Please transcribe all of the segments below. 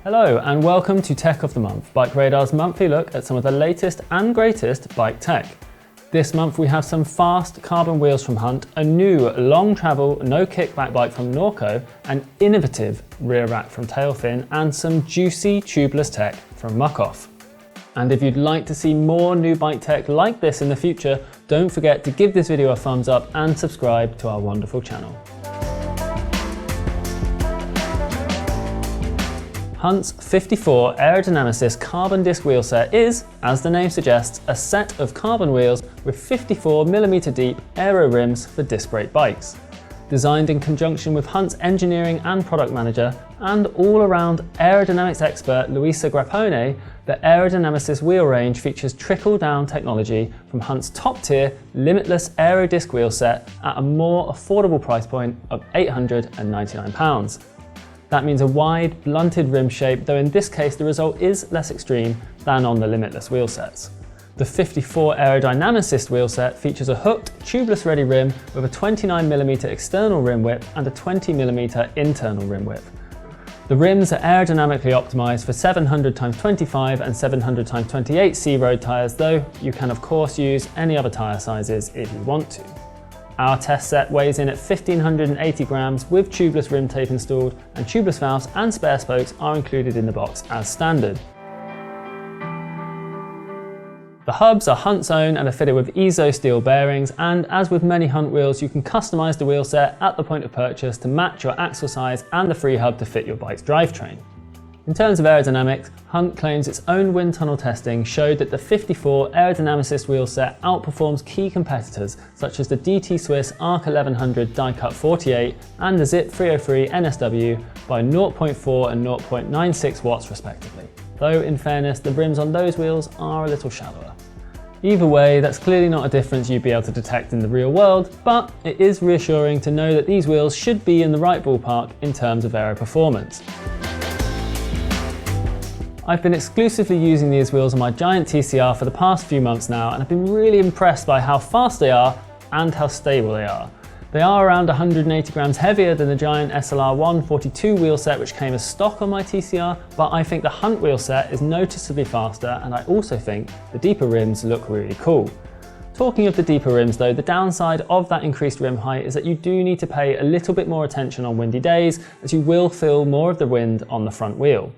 Hello and welcome to Tech of the Month, BikeRadar's monthly look at some of the latest and greatest bike tech. This month we have some fast carbon wheels from Hunt, a new long travel, no kickback bike from Norco, an innovative rear rack from Tailfin, and some juicy tubeless tech from Muc-Off. And if you'd like to see more new bike tech like this in the future, don't forget to give this video a thumbs up and subscribe to our wonderful channel. Hunt's 54 Aerodynamicist Carbon Disc Wheelset is, as the name suggests, a set of carbon wheels with 54mm deep aero rims for disc brake bikes. Designed in conjunction with Hunt's engineering and product manager and all-around aerodynamics expert Luisa Grappone, the Aerodynamicist wheel range features trickle-down technology from Hunt's top-tier Limitless Aero Disc Wheelset at a more affordable price point of £899. That means a wide, blunted rim shape, though in this case the result is less extreme than on the Limitless wheelsets. The 54 Aerodynamicist wheelset features a hooked, tubeless ready rim with a 29mm external rim width and a 20mm internal rim width. The rims are aerodynamically optimised for 700x25 and 700x28 C-road tyres, though you can of course use any other tyre sizes if you want to. Our test set weighs in at 1,580 grams with tubeless rim tape installed, and tubeless valves and spare spokes are included in the box as standard. The hubs are Hunt's own and are fitted with EZO steel bearings, and as with many Hunt wheels, you can customise the wheel set at the point of purchase to match your axle size and the free hub to fit your bike's drivetrain. In terms of aerodynamics, Hunt claims its own wind tunnel testing showed that the 54 Aerodynamicist wheelset outperforms key competitors such as the DT Swiss ARC 1100 Die-Cut 48 and the ZIP 303 NSW by 0.4 and 0.96 watts respectively, though in fairness the rims on those wheels are a little shallower. Either way, that's clearly not a difference you'd be able to detect in the real world, but it is reassuring to know that these wheels should be in the right ballpark in terms of aero performance. I've been exclusively using these wheels on my Giant TCR for the past few months now, and I've been really impressed by how fast they are and how stable they are. They are around 180 grams heavier than the Giant SLR 142 wheelset which came as stock on my TCR, but I think the Hunt wheelset is noticeably faster, and I also think the deeper rims look really cool. Talking of the deeper rims though, the downside of that increased rim height is that you do need to pay a little bit more attention on windy days, as you will feel more of the wind on the front wheel.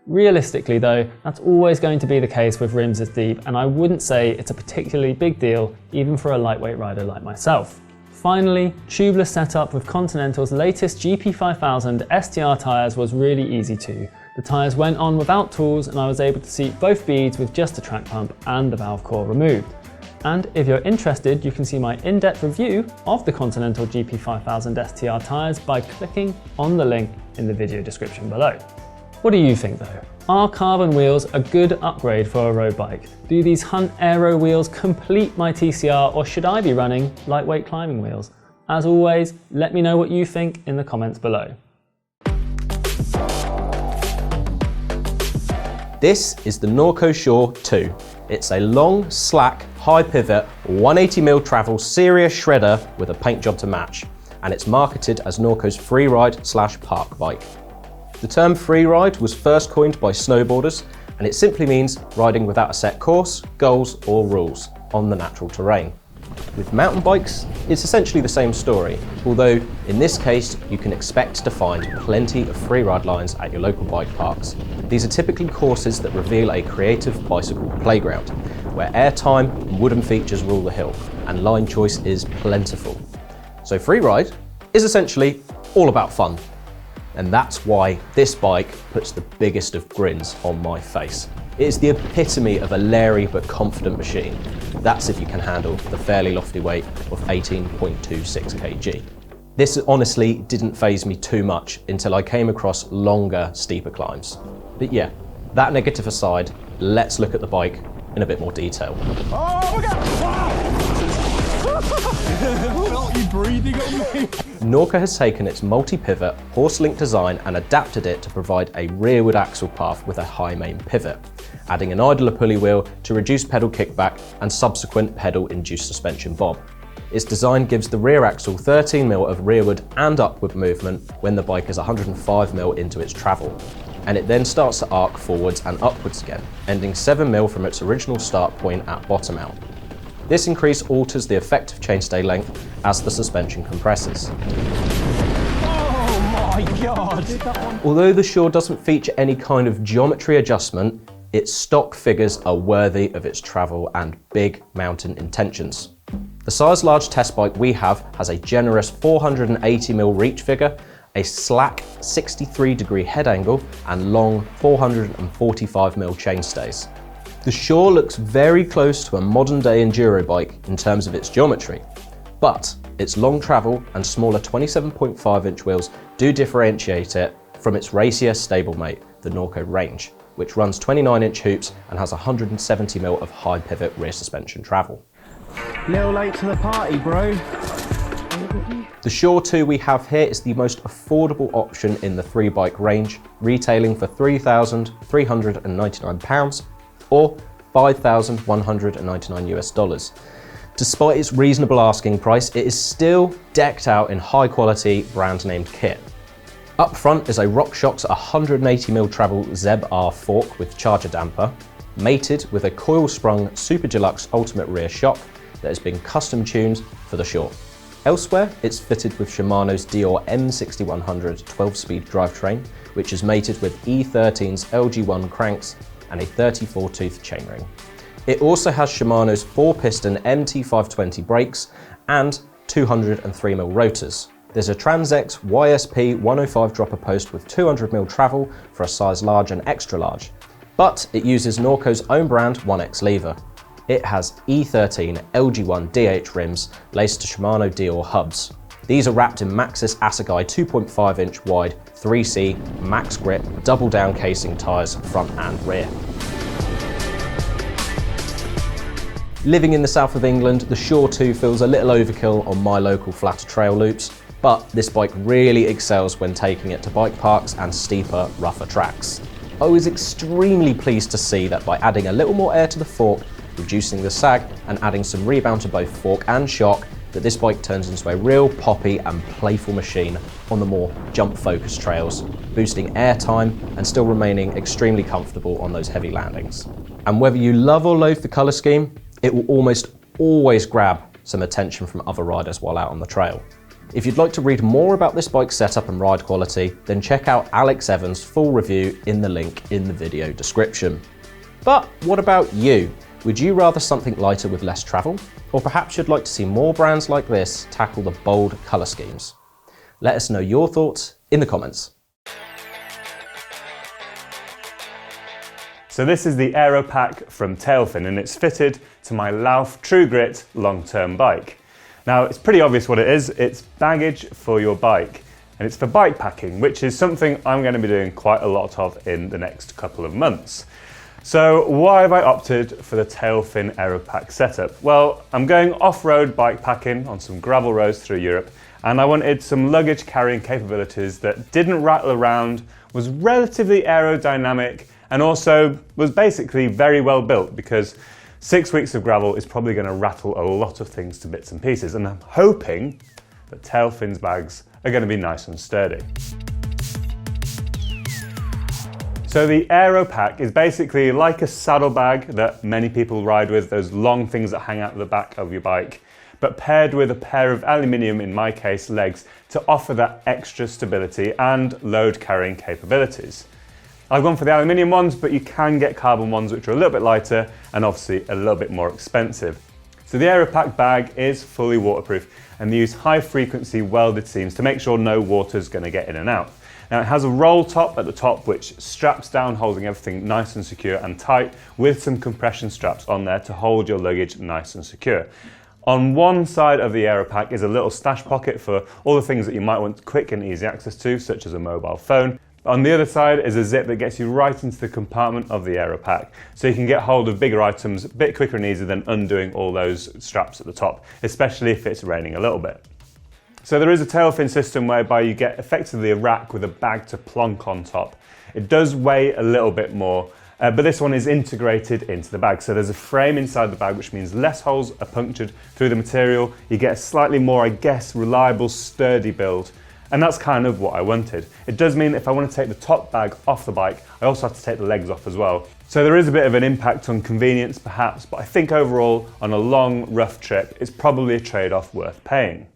Realistically though, that's always going to be the case with rims as deep, and I wouldn't say it's a particularly big deal even for a lightweight rider like myself. Finally, tubeless setup with Continental's latest GP5000 STR tyres was really easy too. The tyres went on without tools and I was able to seat both beads with just a track pump and the valve core removed. And if you're interested, you can see my in-depth review of the Continental GP5000 STR tyres by clicking on the link in the video description below. What do you think though? Are carbon wheels a good upgrade for a road bike? Do these Hunt Aero wheels complete my TCR, or should I be running lightweight climbing wheels? As always, let me know what you think in the comments below. This is the Norco Shore 2. It's a long, slack, high pivot, 180mm travel serious shredder with a paint job to match, and it's marketed as Norco's Freeride / park bike. The term freeride was first coined by snowboarders, and it simply means riding without a set course, goals or rules on the natural terrain. With mountain bikes, it's essentially the same story, although in this case you can expect to find plenty of freeride lines at your local bike parks. These are typically courses that reveal a creative bicycle playground, where airtime and wooden features rule the hill, and line choice is plentiful. So freeride is essentially all about fun. And that's why this bike puts the biggest of grins on my face. It is the epitome of a Lairy but confident machine. That's if you can handle the fairly lofty weight of 18.26 kg. This honestly didn't faze me too much until I came across longer, steeper climbs. But yeah, that negative aside, let's look at the bike in a bit more detail. Oh my God! Felt you breathing on me. Norco has taken its multi-pivot, horse-link design and adapted it to provide a rearward axle path with a high main pivot, adding an idler pulley wheel to reduce pedal kickback and subsequent pedal-induced suspension bob. Its design gives the rear axle 13mm of rearward and upward movement when the bike is 105mm into its travel. and it then starts to arc forwards and upwards again, ending 7mm from its original start point at bottom out. This increase alters the effective chainstay length as the suspension compresses. Oh my God! Although the Shore doesn't feature any kind of geometry adjustment, its stock figures are worthy of its travel and big mountain intentions. The size large test bike we have has a generous 480mm reach figure, a slack 63° head angle, and long 445mm chainstays. The Shore looks very close to a modern day enduro bike in terms of its geometry, but its long travel and smaller 27.5-inch wheels do differentiate it from its racier stablemate, the Norco Range, which runs 29-inch hoops and has 170mm of high pivot rear suspension travel. Little late to the party, bro. The Shore 2 we have here is the most affordable option in the 3-bike range, retailing for £3,399 or $5,199 US. Despite its reasonable asking price, it is still decked out in high quality brand named kit. Up front is a RockShox 180mm travel Zeb R fork with charger damper, mated with a coil sprung Super Deluxe Ultimate rear shock that has been custom tuned for the Shore. Elsewhere, it's fitted with Shimano's Dior M6100 12-speed drivetrain, which is mated with E13's LG1 cranks and a 34-tooth chainring. It also has Shimano's 4-piston MT520 brakes and 203mm rotors. There's a Transex YSP 105 dropper post with 200mm travel for a size large and extra large, but it uses Norco's own brand 1X lever. It has E13 LG1 DH rims laced to Shimano Dior hubs. These are wrapped in Maxxis Assegai 2.5-inch wide 3C max grip double down casing tyres front and rear. Living in the south of England, the Shore 2 feels a little overkill on my local flatter trail loops, but this bike really excels when taking it to bike parks and steeper, rougher tracks. I was extremely pleased to see that by adding a little more air to the fork, reducing the sag and adding some rebound to both fork and shock, that this bike turns into a real poppy and playful machine on the more jump-focused trails, boosting air time and still remaining extremely comfortable on those heavy landings. And whether you love or loathe the colour scheme, it will almost always grab some attention from other riders while out on the trail. If you'd like to read more about this bike's setup and ride quality, then check out Alex Evans' full review in the link in the video description. But what about you? Would you rather something lighter with less travel? Or perhaps you'd like to see more brands like this tackle the bold colour schemes? Let us know your thoughts in the comments. So this is the AeroPack from Tailfin, and it's fitted to my Lauf True Grit long-term bike. Now, it's pretty obvious what it is. It's baggage for your bike, and it's for bikepacking, which is something I'm going to be doing quite a lot of in the next couple of months. So why have I opted for the Tailfin AeroPack setup? Well, I'm going off-road bikepacking on some gravel roads through Europe, and I wanted some luggage carrying capabilities that didn't rattle around, was relatively aerodynamic, and also was basically very well built, because 6 weeks of gravel is probably going to rattle a lot of things to bits and pieces, and I'm hoping that Tailfin's bags are going to be nice and sturdy. So the AeroPack is basically like a saddlebag that many people ride with, those long things that hang out the back of your bike, but paired with a pair of aluminium, in my case, legs to offer that extra stability and load carrying capabilities. I've gone for the aluminium ones, but you can get carbon ones which are a little bit lighter and obviously a little bit more expensive. So the AeroPack bag is fully waterproof, and they use high frequency welded seams to make sure no water's going to get in and out. Now it has a roll top at the top which straps down, holding everything nice and secure and tight, with some compression straps on there to hold your luggage nice and secure. On one side of the AeroPack is a little stash pocket for all the things that you might want quick and easy access to, such as a mobile phone. On the other side is a zip that gets you right into the compartment of the AeroPack, so you can get hold of bigger items a bit quicker and easier than undoing all those straps at the top, especially if it's raining a little bit. So there is a Tailfin system whereby you get effectively a rack with a bag to plonk on top. It does weigh a little bit more, but this one is integrated into the bag. So there's a frame inside the bag, which means less holes are punctured through the material. You get a slightly more, I guess, reliable, sturdy build. And that's kind of what I wanted. It does mean that if I want to take the top bag off the bike, I also have to take the legs off as well. So there is a bit of an impact on convenience perhaps, but I think overall on a long, rough trip, it's probably a trade-off worth paying.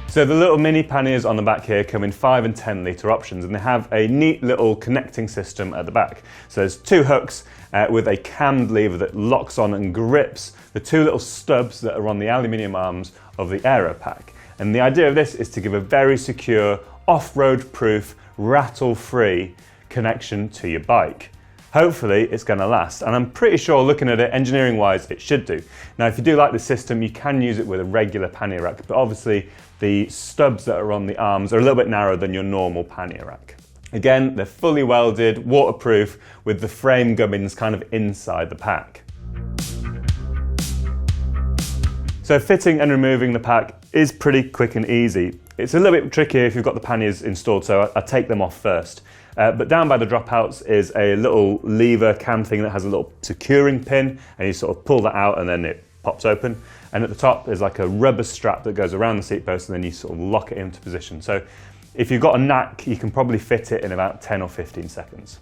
So the little mini panniers on the back here come in 5 and 10 litre options, and they have a neat little connecting system at the back. So there's 2 hooks with a cammed lever that locks on and grips the 2 little stubs that are on the aluminium arms of the AeroPack. And the idea of this is to give a very secure, off-road proof, rattle-free connection to your bike. Hopefully it's going to last, and I'm pretty sure looking at it engineering wise it should do. Now if you do like the system you can use it with a regular pannier rack, but obviously the stubs that are on the arms are a little bit narrower than your normal pannier rack. Again, they're fully welded, waterproof, with the frame gubbins kind of inside the pack. So fitting and removing the pack is pretty quick and easy. It's a little bit trickier if you've got the panniers installed, so I take them off first. But down by the dropouts is a little lever cam thing that has a little securing pin, and you sort of pull that out and then it pops open. And at the top is like a rubber strap that goes around the seat post, and then you sort of lock it into position. So if you've got a knack, you can probably fit it in about 10 or 15 seconds.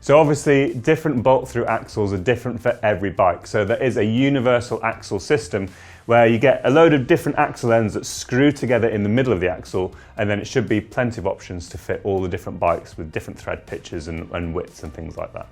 So obviously different bolt through axles are different for every bike. So there is a universal axle system where you get a load of different axle ends that screw together in the middle of the axle, and then it should be plenty of options to fit all the different bikes with different thread pitches and widths and things like that.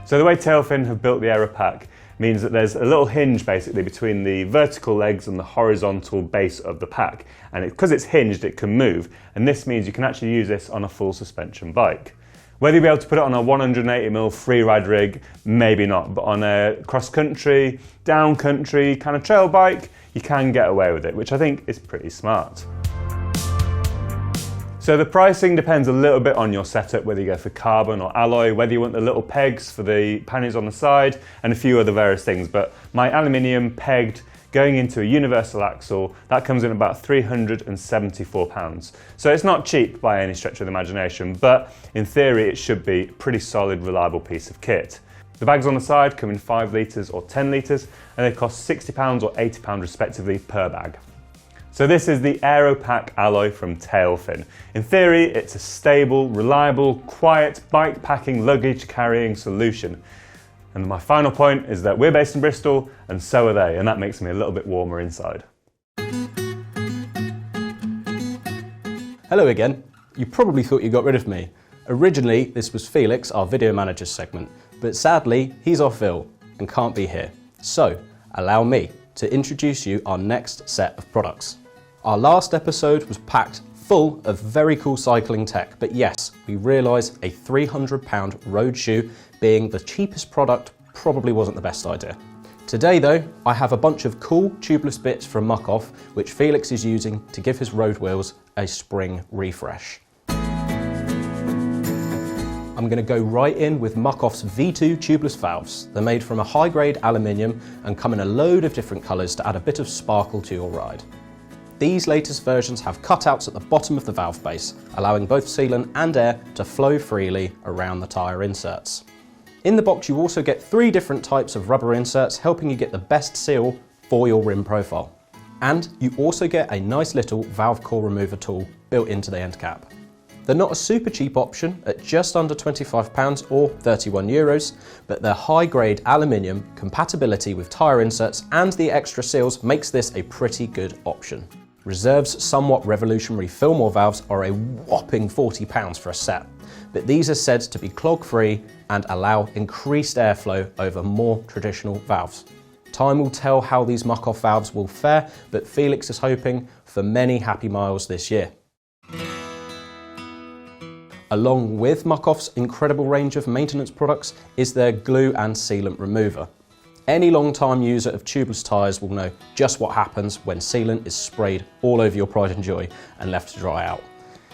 So the way Tailfin have built the AeroPack means that there's a little hinge basically between the vertical legs and the horizontal base of the pack, and because it's hinged it can move, and this means you can actually use this on a full suspension bike. Whether you'll be able to put it on a 180mm Freeride rig, maybe not, but on a cross-country, down-country kind of trail bike, you can get away with it, which I think is pretty smart. So the pricing depends a little bit on your setup, whether you go for carbon or alloy, whether you want the little pegs for the panniers on the side, and a few other various things, but my aluminium pegged going into a universal axle, that comes in about £374. So it's not cheap by any stretch of the imagination, but in theory it should be a pretty solid, reliable piece of kit. The bags on the side come in 5 litres or 10 litres, and they cost £60 or £80 respectively per bag. So this is the AeroPack alloy from Tailfin. In theory, it's a stable, reliable, quiet, bike-packing, luggage-carrying solution. And my final point is that we're based in Bristol, and so are they, and that makes me a little bit warmer inside. Hello again. You probably thought you got rid of me. Originally, this was Felix, our video manager segment, but sadly, he's off ill and can't be here. So, allow me to introduce you our next set of products. Our last episode was packed full of very cool cycling tech, but yes, we realise a £300 road shoe being the cheapest product probably wasn't the best idea. Today though, I have a bunch of cool tubeless bits from Muc-Off, which Felix is using to give his road wheels a spring refresh. I'm going to go right in with Muc-Off's V2 tubeless valves. They're made from a high-grade aluminium and come in a load of different colours to add a bit of sparkle to your ride. These latest versions have cutouts at the bottom of the valve base, allowing both sealant and air to flow freely around the tyre inserts. In the box you also get 3 different types of rubber inserts, helping you get the best seal for your rim profile. And you also get a nice little valve core remover tool built into the end cap. They're not a super cheap option at just under £25 or €31, but their high-grade aluminium, compatibility with tyre inserts and the extra seals makes this a pretty good option. Reserve's somewhat revolutionary Fillmore valves are a whopping £40 for a set, but these are said to be clog-free and allow increased airflow over more traditional valves. Time will tell how these Muc-Off valves will fare, but Felix is hoping for many happy miles this year. Along with Muc-Off's incredible range of maintenance products is their glue and sealant remover. Any long-time user of tubeless tyres will know just what happens when sealant is sprayed all over your pride and joy and left to dry out.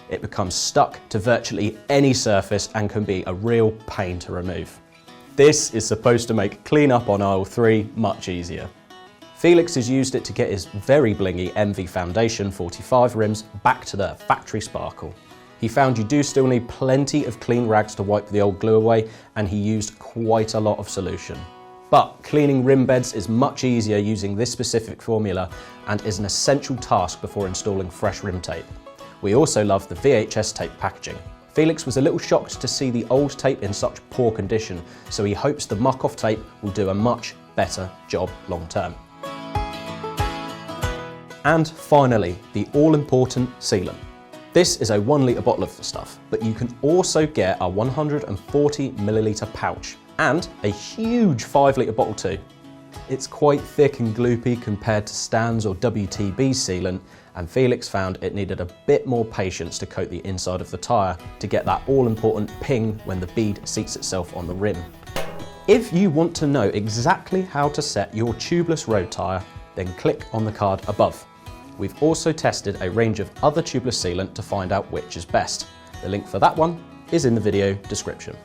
It becomes stuck to virtually any surface and can be a real pain to remove. This is supposed to make clean-up on aisle 3 much easier. Felix has used it to get his very blingy MV Foundation 45 rims back to their factory sparkle. He found you do still need plenty of clean rags to wipe the old glue away, and he used quite a lot of solution. But cleaning rim beds is much easier using this specific formula and is an essential task before installing fresh rim tape. We also love the VHS tape packaging. Felix was a little shocked to see the old tape in such poor condition, so he hopes the Muc-Off tape will do a much better job long term. And finally, the all-important sealant. This is a 1 litre bottle of the stuff, but you can also get a 140 millilitre pouch and a huge 5 litre bottle too. It's quite thick and gloopy compared to Stan's or WTB sealant, and Felix found it needed a bit more patience to coat the inside of the tyre to get that all-important ping when the bead seats itself on the rim. If you want to know exactly how to set your tubeless road tyre, then click on the card above. We've also tested a range of other tubeless sealant to find out which is best. The link for that one is in the video description.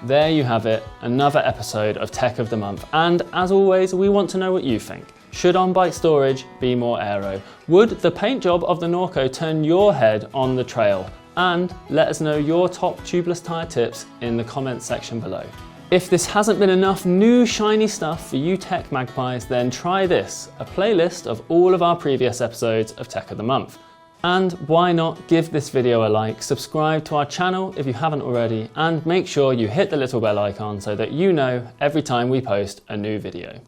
There you have it, another episode of Tech of the Month. And as always, we want to know what you think. Should on-bike storage be more aero? Would the paint job of the Norco turn your head on the trail? And let us know your top tubeless tyre tips in the comments section below. If this hasn't been enough new shiny stuff for you tech magpies, then try this, a playlist of all of our previous episodes of Tech of the Month. And why not give this video a like, subscribe to our channel if you haven't already, and make sure you hit the little bell icon so that you know every time we post a new video.